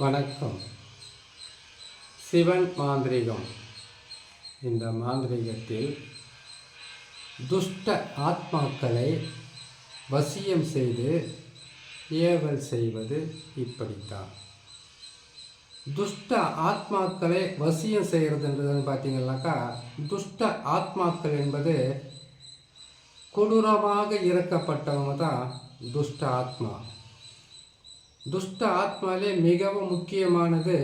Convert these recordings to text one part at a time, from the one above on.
வணக்கம். சிவன் மாந்திரிகம். இந்த மாந்திரிகத்தில் துஷ்ட ஆத்மாக்களை வசியம் செய்து ஏவல் செய்வது இப்படித்தான். துஷ்ட ஆத்மாக்களை வசியம் செய்கிறதுன்றது பார்த்தீங்கன்னாக்கா, துஷ்ட ஆத்மாக்கள் என்பது கொடூரமாக இறக்கப்பட்டவங்க தான் துஷ்ட ஆத்மா. துஷ்ட ஆத்மாவிலே மிகவும் முக்கியமானது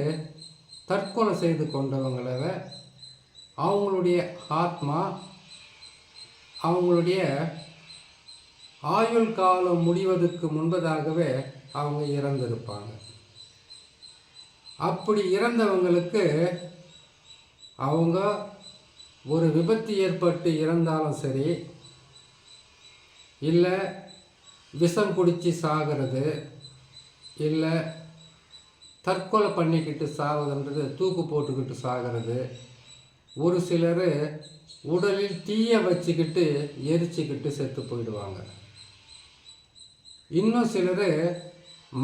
தற்கொலை செய்து கொண்டவங்கள அவங்களுடைய ஆத்மா அவங்களுடைய ஆயுள் காலம் முடிவதற்கு முன்பதாகவே அவங்க இறந்திருப்பாங்க. அப்படி இறந்தவங்களுக்கு அவங்க ஒரு விபத்து ஏற்பட்டு இறந்தாலும் சரி, இல்லை விஷம் குடித்து சாகிறது, இல்லை தற்கொலை பண்ணிக்கிட்டு சாவதுன்றது, தூக்கு போட்டுக்கிட்டு சாகிறது, ஒரு சிலர் உடலில் தீயை வச்சுக்கிட்டு எரிச்சிக்கிட்டு செத்து போயிடுவாங்க. இன்னும் சிலர்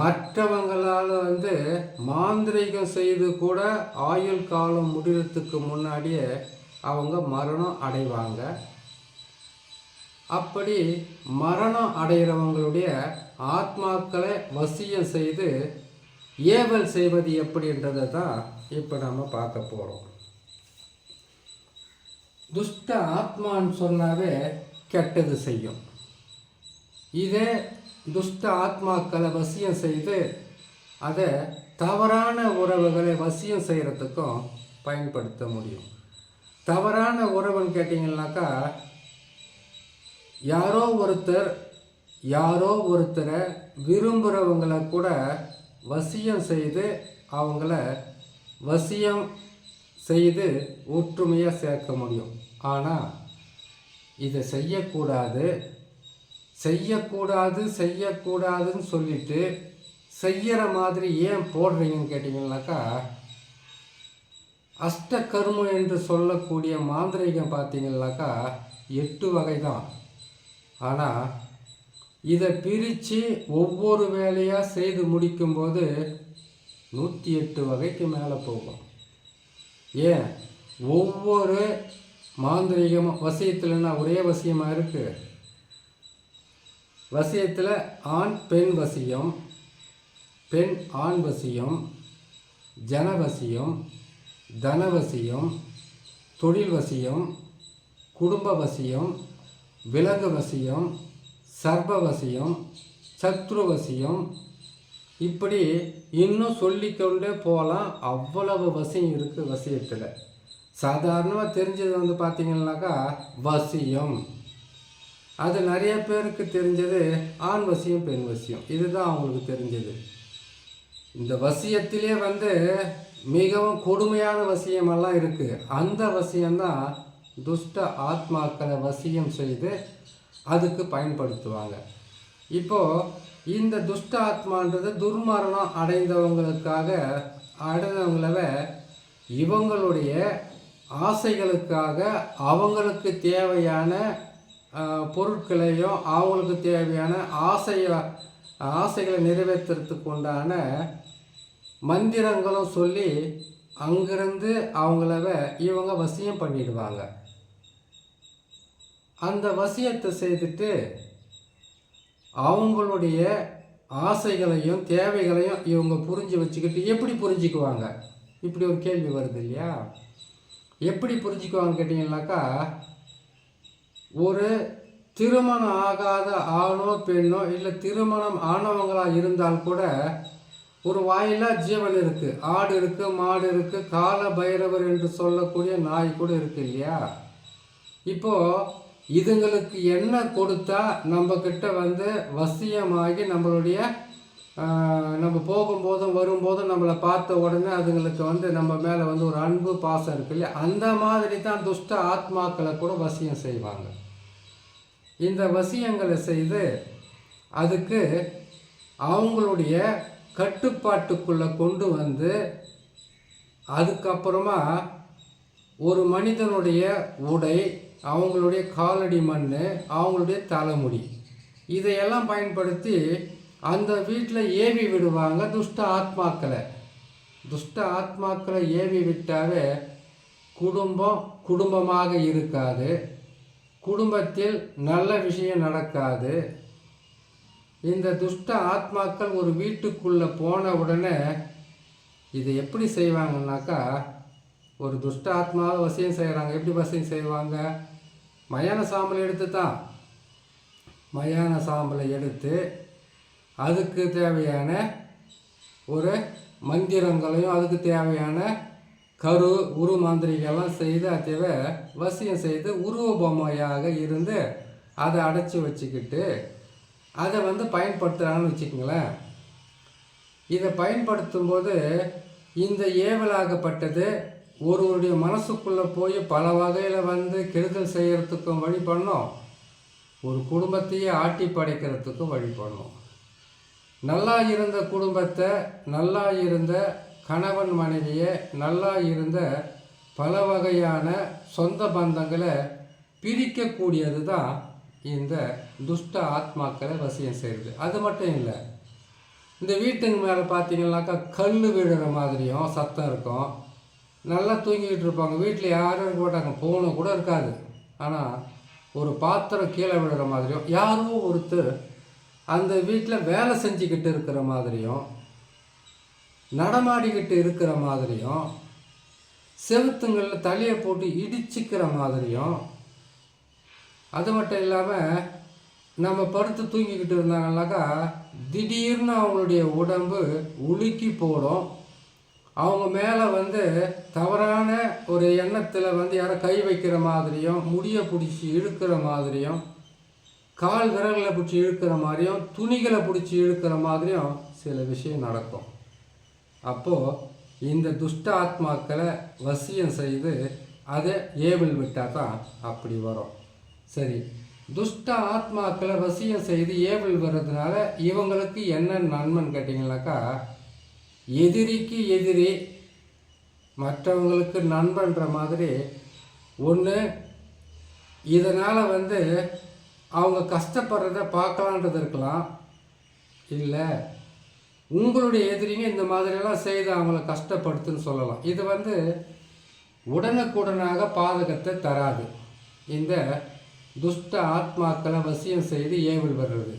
மற்றவங்களால் மாந்திரிகம் செய்து கூட ஆயுள் காலம் முடிகிறதுக்கு முன்னாடியே அவங்க மரணம் அடைவாங்க. அப்படி மரணம் அடைகிறவங்களுடைய ஆத்மாக்களை வசியம் செய்து ஏவல் செய்வது எப்படின்றதை தான் இப்போ நம்ம பார்க்க போகிறோம். துஷ்ட ஆத்மான்னு சொன்னாவே கெட்டது செய்யும். இதே துஷ்ட ஆத்மாக்களை வசியம் செய்து அதை தவறான உறவுகளை வசியம் செய்கிறதுக்கும் பயன்படுத்த முடியும். தவறான உறவுன்னு கேட்டிங்கன்னாக்கா, யாரோ ஒருத்தரை விரும்புகிறவங்களை கூட வசியம் செய்து அவங்கள வசியம் செய்து ஒற்றுமையாக சேர்க்க முடியும். ஆனால் இதை செய்யக்கூடாதுன்னு சொல்லிட்டு செய்கிற மாதிரி ஏன் போடுறீங்கன்னு கேட்டிங்கன்னாக்கா, அஷ்டகர்மம் என்று சொல்லக்கூடிய மாந்திரிகம் பார்த்தீங்கன்னாக்கா 8 வகை தான். ஆனால் இதை பிரித்து ஒவ்வொரு வேலையாக செய்து முடிக்கும்போது 108 வகைக்கு மேலே போகும். ஏன் ஒவ்வொரு மாந்திரிகமும் வசியத்தில்னா ஒரே வசியமாக இருக்குது. வசியத்தில் ஆண் பெண் வசியம், பெண் ஆண் வசியம், ஜனவசியம், தனவசியம், தொழில் வசியம், குடும்ப வசியம், விலங்கு வசியம், சர்பவசியம், சத்ருவசியம், இப்படி இன்னும் சொல்லிக்கொண்டே போகலாம். அவ்வளவு வசியம் இருக்குது வசியத்தில். சாதாரணமாக தெரிஞ்சது பார்த்திங்கன்னாக்கா வசியம். அது நிறைய பேருக்கு தெரிஞ்சது ஆண் வசியம், பெண் வசியம். இதுதான் அவங்களுக்கு தெரிஞ்சது. இந்த வசியத்திலே மிகவும் கொடுமையான வசியமெல்லாம் இருக்குது. அந்த வசியம்தான் துஷ்ட ஆத்மாக்களை வசியம் செய்து அதுக்கு பயன்படுத்துவாங்க. இப்போது இந்த துஷ்ட ஆத்மான்றது துர்மரணம் அடைந்தவங்கள இவங்களுடைய ஆசைகளுக்காக அவங்களுக்கு தேவையான பொருட்களையும் அவங்களுக்கு தேவையான ஆசைகளை நிறைவேற்றுறதுக்கு உண்டான மந்திரங்களும் சொல்லி அங்கிருந்து இவங்க வசியம் பண்ணிடுவாங்க. அந்த வசியத்தை செய்துட்டு அவங்களுடைய ஆசைகளையும் தேவைகளையும் இவங்க புரிஞ்சு வச்சுக்கிட்டு எப்படி புரிஞ்சுக்குவாங்க? இப்படி ஒரு கேள்வி வருது இல்லையா? எப்படி புரிஞ்சுக்குவாங்க கேட்டிங்கன்னாக்கா, ஒரு திருமணம் ஆகாத ஆணோ பெண்ணோ இல்லை திருமணம் ஆனவங்களாக இருந்தால் கூட ஒரு வாயிலா ஜீவன் இருக்குது, ஆடு இருக்குது, மாடு இருக்குது, கால பைரவர் என்று சொல்லக்கூடிய நாய் கூட இருக்குது இல்லையா? இப்போது இதுங்களுக்கு என்ன கொடுத்தா நம்மக்கிட்ட வசியமாகி நம்ம போகும்போதும் வரும்போதும் நம்மளை பார்த்த உடனே அதுங்களுக்கு நம்ம மேலே ஒரு அன்பு பாசம் இருக்கு இல்லையா? அந்த மாதிரி தான் துஷ்ட ஆத்மாக்களை கூட வசியம் செய்வாங்க. இந்த வசியங்களை செய்து அதுக்கு அவங்களுடைய கட்டுப்பாட்டுக்குள்ளே கொண்டு அதுக்கப்புறமா ஒரு மனிதனுடைய உடை, அவங்களுடைய காலடி மண், அவங்களுடைய தலைமுடி, இதையெல்லாம் பயன்படுத்தி அந்த வீட்டில் ஏவி விடுவாங்க துஷ்ட ஆத்மாக்களை. துஷ்ட ஆத்மாக்களை ஏவி விட்டாவே குடும்பம் குடும்பமாக இருக்காது, குடும்பத்தில் நல்ல விஷயம் நடக்காது. இந்த துஷ்ட ஆத்மாக்கள் ஒரு வீட்டுக்குள்ளே போன உடனே இதை எப்படி செய்வாங்கன்னாக்கா, ஒரு துஷ்ட ஆத்மாவை வசியம் செய்கிறாங்க. எப்படி வசியம் செய்வாங்க? மயான சாம்பலை எடுத்து தான், மயான சாம்பலை எடுத்து அதுக்கு தேவையான ஒரு மந்திரங்களையும் அதுக்கு தேவையான உரு மாந்திரிகெல்லாம் செய்து அதை வசியம் செய்து உருவபொம்மையாக இருந்து அதை அடைச்சி வச்சுக்கிட்டு அதை பயன்படுத்துகிறாங்கன்னு வச்சுக்கோங்களேன். இதை பயன்படுத்தும் போது இந்த ஏவலாகப்பட்டது ஒருவருடைய மனசுக்குள்ளே போய் பல வகையில் கெடுதல் செய்கிறதுக்கும் வழி பண்ணோம், ஒரு குடும்பத்தையே ஆட்டி படைக்கிறதுக்கும் வழி பண்ணோம். நல்லா இருந்த குடும்பத்தை, நல்லா இருந்த கணவன் மனைவியை, நல்லா இருந்த பல வகையான சொந்த பந்தங்களை பிரிக்கக்கூடியது தான் இந்த துஷ்ட ஆத்மாக்களை வசியம் செய்கிறது. அது மட்டும் இல்லை, இந்த வீட்டுக்கு மேலே பார்த்தீங்கன்னாக்கா கல் விழுற மாதிரியும் சத்தம் இருக்கும். நல்லா தூங்கிக்கிட்டு இருப்பாங்க, வீட்டில் யாரும் இருக்க மாட்டாங்க, பூனை கூட இருக்காது. ஆனால் ஒரு பாத்திரம் கீழே விழுற மாதிரியும், யாரோ ஒருத்தர் அந்த வீட்டில் வேலை செஞ்சுக்கிட்டு இருக்கிற மாதிரியும், நடமாடிக்கிட்டு இருக்கிற மாதிரியும், செவுத்துங்களில் தலையை போட்டு இடிச்சிக்கிற மாதிரியும், அது மட்டும் இல்லாமல் நம்ம படுத்து தூங்கிக்கிட்டு இருந்தாங்கன்னாக்கா திடீர்னு அவங்களுடைய உடம்பு உலுக்கி போடும். அவங்க மேலே தவறான ஒரு எண்ணத்தில் யாரோ கை வைக்கிற மாதிரியும், முடியை பிடிச்சி இழுக்கிற மாதிரியும், கால் விரல்களை பிடிச்சி இழுக்கிற மாதிரியும், துணிகளை பிடிச்சி இழுக்கிற மாதிரியும் சில விஷயம் நடக்கும். அப்போது இந்த துஷ்ட ஆத்மாக்களை வசியம் செய்து அதை ஏவல் விட்டால் தான் அப்படி வரும். சரி, துஷ்ட ஆத்மாக்களை வசியம் செய்து ஏவல் வர்றதுனால இவங்களுக்கு என்ன நன்மைன்னு கேட்டிங்கனாக்கா, எதிரிக்கு எதிரி மற்றவங்களுக்கு நண்பன்ற மாதிரி ஒன்று, இதனால் அவங்க கஷ்டப்படுறத பார்க்கலான்றது இருக்கலாம். இல்லை, உங்களுடைய எதிரிங்க இந்த மாதிரியெல்லாம் செய்து அவங்கள கஷ்டப்படுத்துன்னு சொல்லலாம். இது உடனுக்குடனாக பாதகத்தை தராது. இந்த துஷ்ட ஆத்மாக்களை வசியம் செய்து ஏவல் வர்றது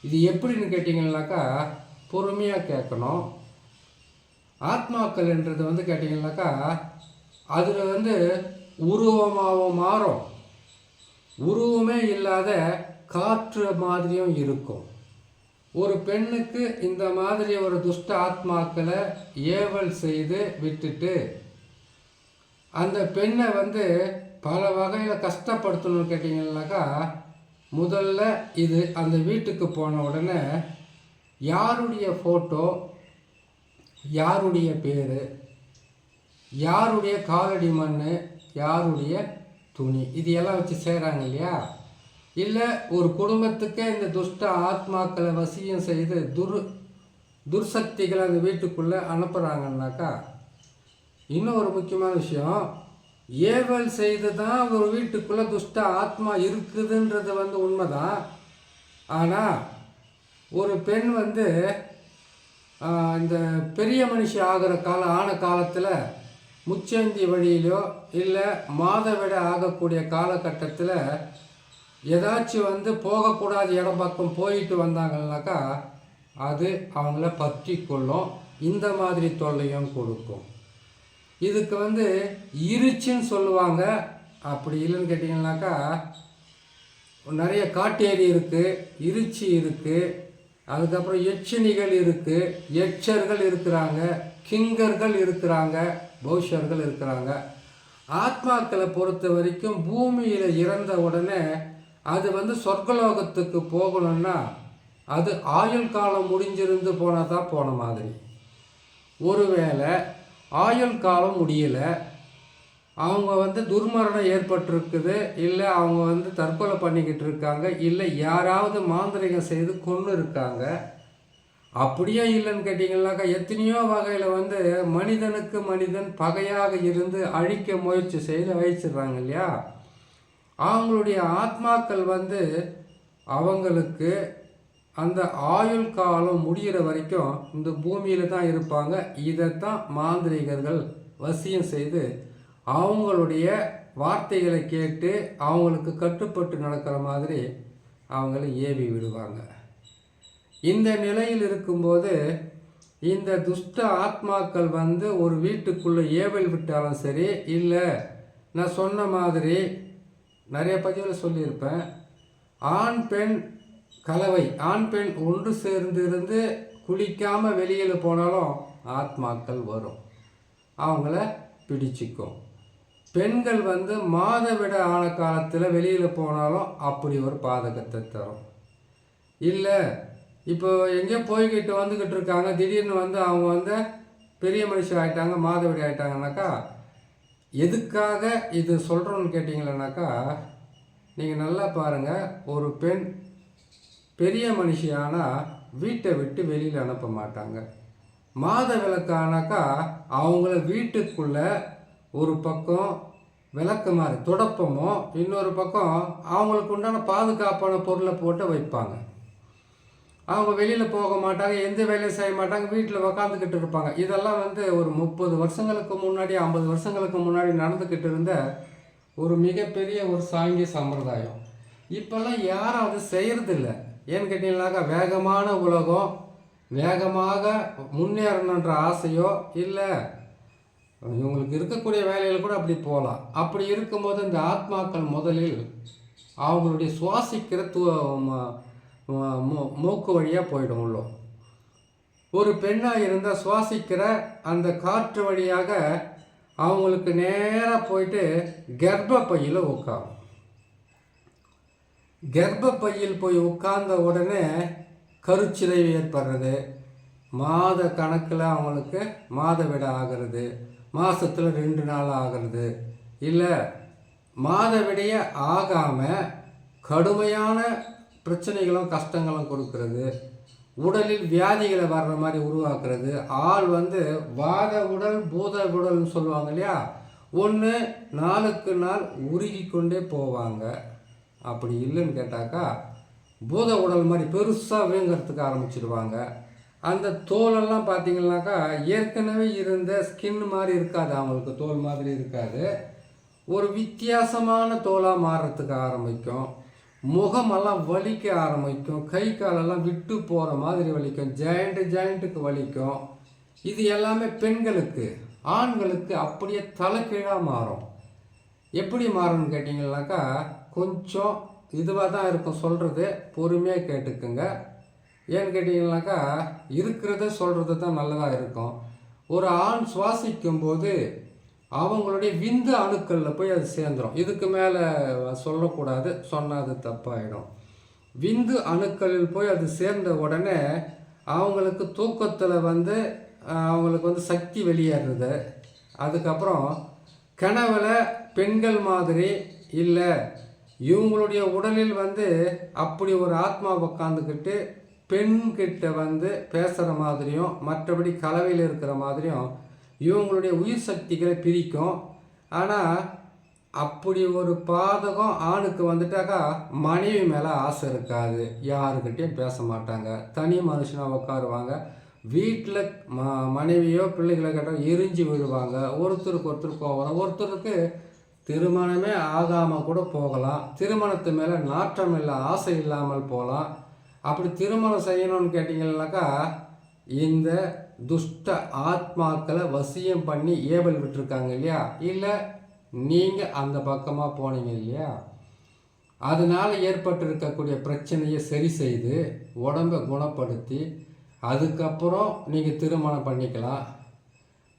இது எப்படின்னு கேட்டிங்கன்னாக்கா, பொறுமையாக கேட்கணும். ஆத்மாக்கள் என்றது கேட்டிங்கன்னாக்கா, அதில் உருவமாகவும் மாறும், உருவமே இல்லாத காற்று மாதிரியும் இருக்கும். ஒரு பெண்ணுக்கு இந்த மாதிரி ஒரு துஷ்ட ஆத்மாக்களை ஏவல் செய்து விட்டுட்டு அந்த பெண்ணை பல வகையில் கஷ்டப்படுத்தணும்னு கேட்டிங்கன்னாக்கா, முதல்ல இது அந்த வீட்டுக்கு போன உடனே யாருடைய ஃபோட்டோ, யாருடைய பேர், யாருடைய காலடி மண், யாருடைய துணி, இது எல்லாம் வச்சு செய்கிறாங்க இல்லையா? இல்லை ஒரு குடும்பத்துக்கே இந்த துஷ்ட ஆத்மாக்களை வசியம் செய்து துர்சக்திகளை அந்த வீட்டுக்குள்ளே அனுப்புகிறாங்கன்னாக்கா, இன்னும் ஒரு முக்கியமான விஷயம், ஏவல் செய்து தான் ஒரு வீட்டுக்குள்ளே துஷ்ட ஆத்மா இருக்குதுன்றது உண்மைதான். ஆனால் ஒரு பெண் இந்த பெரிய மனுஷி ஆகிற ஆன காலத்தில் முச்சந்தி வழியிலோ இல்லை மாதவிட ஆகக்கூடிய காலகட்டத்தில் ஏதாச்சும் போகக்கூடாத இடம் பக்கம் போயிட்டு வந்தாங்கன்னாக்கா அது அவங்கள பற்றி கொள்ளும், இந்த மாதிரி தொல்லையும் கொடுக்கும். இதுக்கு இருச்சின்னு சொல்லுவாங்க. அப்படி இல்லைன்னு கேட்டிங்கன்னாக்கா, நிறைய காட்டேரி இருக்குது, இருச்சி இருக்குது, அதுக்கப்புறம் எச்சினிகள் இருக்குது, எச்சர்கள் இருக்கிறாங்க, கிங்கர்கள் இருக்கிறாங்க, பௌஷர்கள் இருக்கிறாங்க. ஆத்மாக்களை பொறுத்த வரைக்கும் பூமியில் இறந்த உடனே அது சொர்க்கலோகத்துக்கு போகணுன்னா அது ஆயுள் காலம் முடிஞ்சிருந்து போனால் தான் போன மாதிரி. ஒருவேளை ஆயுள் காலம் முடியலை, அவங்க துர்மரணம் ஏற்பட்டிருக்குது, இல்லை அவங்க தற்கொலை பண்ணிக்கிட்டு இருக்காங்க, இல்லை யாராவது மாந்திரிகம் செய்து கொன்று இருக்காங்க, அப்படியே இல்லைன்னு கேட்டிங்கன்னாக்கா எத்தனையோ வகையில் மனிதனுக்கு மனிதன் பகையாக இருந்து அழிக்க முயற்சி செய்து அழிச்சிடுறாங்க இல்லையா? அவங்களுடைய ஆத்மாக்கள் அவங்களுக்கு அந்த ஆயுள் காலம் முடிகிற வரைக்கும் இந்த பூமியில் தான் இருப்பாங்க. இதைத்தான் மாந்திரிகர்கள் வசியம் செய்து அவங்களுடைய வார்த்தைகளை கேட்டு அவங்களுக்கு கட்டுப்பட்டு நடக்கிற மாதிரி அவங்கள ஏவி விடுவாங்க. இந்த நிலையில் இருக்கும்போது இந்த துஷ்ட ஆத்மாக்கள் வந்து ஒரு வீட்டுக்குள்ளே ஏவல் விட்டாலும் சரி, இல்லை நான் சொன்ன மாதிரி நிறைய பதிவில் சொல்லியிருப்பேன், ஆண் பெண் கலவை, ஆண் பெண் ஒன்று சேர்ந்து இருந்து குளிக்காமல் வெளியில் போனாலும் ஆத்மாக்கள் வரும், அவங்கள பிடிச்சிக்கும். பெண்கள் வந்து மாதவிட ஆன காலத்தில் வெளியில் போனாலும் அப்படி ஒரு பாதகத்தை தரும். இல்லை இப்போ எங்கேயோ போய்கிட்டு வந்துக்கிட்டு இருக்காங்க, திடீர்னு வந்து அவங்க வந்து பெரிய மனுஷன் ஆகிட்டாங்க, மாதவிடி ஆகிட்டாங்கனாக்கா எதுக்காக இது சொல்கிறோன்னு கேட்டிங்களேனாக்கா, நீங்கள் நல்லா பாருங்கள், ஒரு பெண் பெரிய மனுஷியானால் வீட்டை விட்டு வெளியில் அனுப்ப மாட்டாங்க. மாத விளக்கானாக்கா அவங்கள வீட்டுக்குள்ளே ஒரு பக்கம் விளக்கு மாதிரி துடப்பமோ, இன்னொரு பக்கம் அவங்களுக்கு உண்டான பாதுகாப்பான பொருளை போட்டு வைப்பாங்க. அவங்க வெளியில் போக மாட்டாங்க, எந்த வேலையும் செய்ய மாட்டாங்க, வீட்டில் உக்காந்துக்கிட்டு இருப்பாங்க. இதெல்லாம் வந்து ஒரு 30 வருஷங்களுக்கு முன்னாடி 50 வருஷங்களுக்கு முன்னாடி நடந்துக்கிட்டு இருந்த ஒரு மிகப்பெரிய ஒரு சாங்கிய சம்பிரதாயம். இப்போல்லாம் யாரும் அது செய்கிறதில்ல. ஏன்னு கேட்டீங்கன்னாக்கா, வேகமான உலகம், வேகமாக முன்னேறணுன்ற ஆசையோ இல்லை, இவங்களுக்கு இருக்கக்கூடிய வேலையில் கூட அப்படி போகலாம். அப்படி இருக்கும்போது இந்த ஆத்மாக்கள் முதலில் அவங்களுடைய சுவாசிக்கிற மூக்கு வழியாக போயிடும் உள்ளோ. ஒரு பெண்ணாக இருந்தால் சுவாசிக்கிற அந்த காற்று வழியாக அவங்களுக்கு நேராக போயிட்டு கர்ப்பப்பையில் உட்காரும். கர்ப்பப்பையில் போய் உட்கார்ந்த உடனே கருச்சிதைவு ஏற்படுறது, மாத கணக்கில் அவங்களுக்கு மாதவிட ஆகிறது, மாதத்தில் 2 நாள் ஆகிறது, இல்லை மாதவிடையே ஆகாமல் கடுமையான பிரச்சனைகளும் கஷ்டங்களும் கொடுக்கறது, உடலில் வியாதிகளை வர்ற மாதிரி உருவாக்குறது. ஆள் வந்து வாத உடல் பூத உடல்னு சொல்லுவாங்க இல்லையா, ஒன்று நாளுக்கு நாள் உருகி கொண்டே போவாங்க. அப்படி இல்லைன்னு கேட்டாக்கா பூத உடல் மாதிரி பெருசாக வீங்கிறதுக்கு ஆரம்பிச்சிடுவாங்க. அந்த தோலெல்லாம் பார்த்திங்கனாக்கா ஏற்கனவே இருந்த ஸ்கின் மாதிரி இருக்காது, அவங்களுக்கு தோல் மாதிரி இருக்காது, ஒரு வித்தியாசமான தோலாக மாறுறதுக்கு ஆரம்பிக்கும். முகமெல்லாம் வலிக்க ஆரம்பிக்கும், கை காலெல்லாம் விட்டு போகிற மாதிரி வலிக்கும், ஜாயிண்ட்டுக்கு வலிக்கும். இது எல்லாமே பெண்களுக்கு. ஆண்களுக்கு அப்படியே தலைகீழாக மாறும். எப்படி மாறும்னு கேட்டிங்கன்னாக்கா கொஞ்சம் இதுவாக தான் இருக்கும், சொல்கிறது பொறுமையாக கேட்டுக்குங்க. ஏன்னு கேட்டிங்கன்னாக்கா இருக்கிறத சொல்கிறது தான் நல்லதாக இருக்கும். ஒரு ஆண் சுவாசிக்கும்போது அவங்களுடைய விந்து அணுக்களில் போய் அது சேர்ந்துடும். இதுக்கு மேலே சொல்லக்கூடாது, சொன்னால் அது தப்பாயிடும். விந்து அணுக்களில் போய் அது சேர்ந்த உடனே அவங்களுக்கு தூக்கத்தில் வந்து அவங்களுக்கு வந்து சக்தி வெளியேறுறது. அதுக்கப்புறம் கனவுல பெண்கள் மாதிரி இல்லை, இவங்களுடைய உடலில் வந்து அப்படி ஒரு ஆத்மா உக்காந்துக்கிட்டு பெண்கிட்ட வந்து பேசுகிற மாதிரியும் மற்றபடி கலவையில் இருக்கிற மாதிரியும் இவங்களுடைய உயிர் சக்திகளை பிரிக்கும். ஆனால் அப்படி ஒரு பாதகம் ஆணுக்கு வந்துட்டாக்கா மனைவி மேலே ஆசை இருக்காது, யாருக்கிட்டையும் பேச மாட்டாங்க, தனி மனுஷனாக உட்காருவாங்க. வீட்டில் மனைவியோ பிள்ளைகளை கேட்டால் எரிஞ்சு விழுவாங்க. ஒருத்தருக்கு ஒருத்தர் போகலாம், ஒருத்தருக்கு திருமணமே ஆகாமல் கூட போகலாம், திருமணத்து மேலே நாட்டம் இல்லை ஆசை இல்லாமல் போகலாம். அப்படி திருமணம் செய்யணும்னு கேட்டிங்கன்னாக்கா இந்த துஷ்ட ஆத்மாக்களை வசியம் பண்ணி ஏவல் விட்டுருக்காங்க இல்லையா, இல்லை நீங்கள் அந்த பக்கமாக போனீங்க இல்லையா, அதனால் ஏற்பட்டிருக்கக்கூடிய பிரச்சனையை சரி செய்து உடம்பை குணப்படுத்தி அதுக்கப்புறம் நீங்கள் திருமணம் பண்ணிக்கலாம்.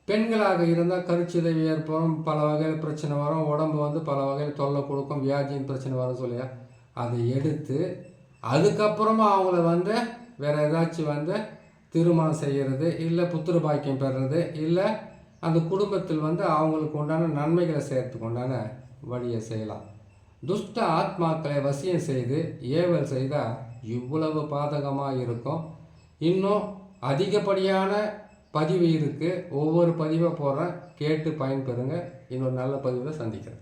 பெண்களாக இருந்தால் கருச்சிதைவு ஏற்படும், பல வகையில் பிரச்சனை வரும், உடம்பு வந்து பல வகையில் தொல்லை கொடுக்கும், வியாதியின் பிரச்சனை வரும் சொல்லியா, அதை எடுத்து அதுக்கப்புறமா அவங்கள வந்து வேறு ஏதாச்சும் வந்து திருமணம் செய்கிறது, இல்லை புத்திர பாக்கியம் பெறுறது, இல்லை அந்த குடும்பத்தில் வந்து அவங்களுக்கு உண்டான நன்மைகளை செய்கிறதுக்கு உண்டான வழியை செய்யலாம். துஷ்ட ஆத்மாக்களை வசியம் செய்து ஏவல் செய்தால் இவ்வளவு பாதகமாக இருக்கும். இன்னும் அதிகப்படியான பதிவு இருக்குது, ஒவ்வொரு பதிவை போடுறேன், கேட்டு பயன்பெறுங்க. இன்னொரு நல்ல பதிவில் சந்திக்கிறேன்.